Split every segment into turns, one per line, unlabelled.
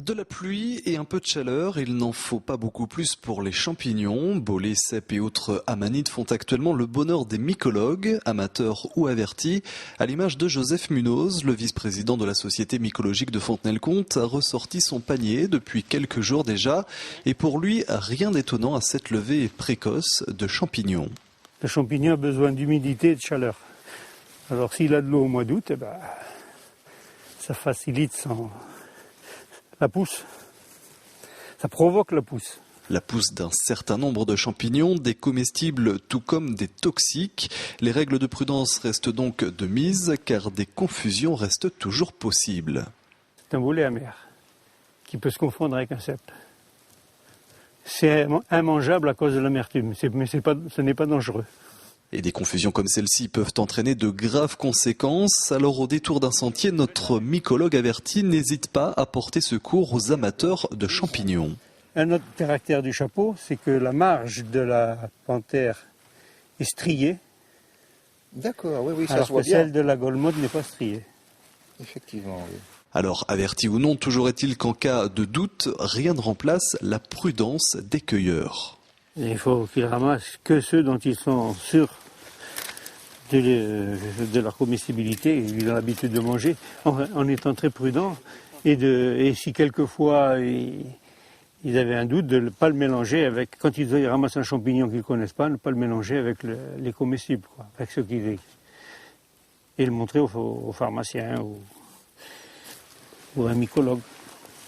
De la pluie et un peu de chaleur, il n'en faut pas beaucoup plus pour les champignons. Bolets, cèpes et autres amanites font actuellement le bonheur des mycologues, amateurs ou avertis. À l'image de Joseph Munoz, le vice-président de la Société mycologique de Fontenay-le-Comte, a ressorti son panier depuis quelques jours déjà. Et pour lui, rien d'étonnant à cette levée précoce de champignons.
Le champignon a besoin d'humidité et de chaleur. Alors s'il a de l'eau au mois d'août, ça facilite la pousse. Ça provoque la pousse.
La pousse d'un certain nombre de champignons, des comestibles tout comme des toxiques. Les règles de prudence restent donc de mise car des confusions restent toujours possibles.
C'est un bolet amer qui peut se confondre avec un cèpe. C'est immangeable à cause de l'amertume, mais ce n'est pas dangereux.
Et des confusions comme celle-ci peuvent entraîner de graves conséquences. Alors au détour d'un sentier, notre mycologue averti n'hésite pas à porter secours aux amateurs de champignons.
Un autre caractère du chapeau, c'est que la marge de la panthère est striée.
D'accord, oui, ça
alors
se voit
que
bien.
celle de la Golmode n'est pas striée.
Effectivement, oui.
Alors, averti ou non, toujours est-il qu'en cas de doute, rien ne remplace la prudence des cueilleurs.
Et il faut qu'ils ramassent que ceux dont ils sont sûrs de leur comestibilité, ils ont l'habitude de manger, en étant très prudents. Et si quelquefois ils avaient un doute, de ne pas le mélanger avec, quand ils ramassent un champignon qu'ils ne connaissent pas, ne pas le mélanger avec les comestibles, avec ceux qui et le montrer aux pharmaciens ou à un mycologue.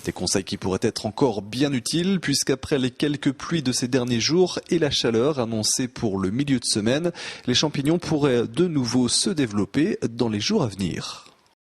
Des conseils qui pourraient être encore bien utiles puisqu'après les quelques pluies de ces derniers jours et la chaleur annoncée pour le milieu de semaine, les champignons pourraient de nouveau se développer dans les jours à venir.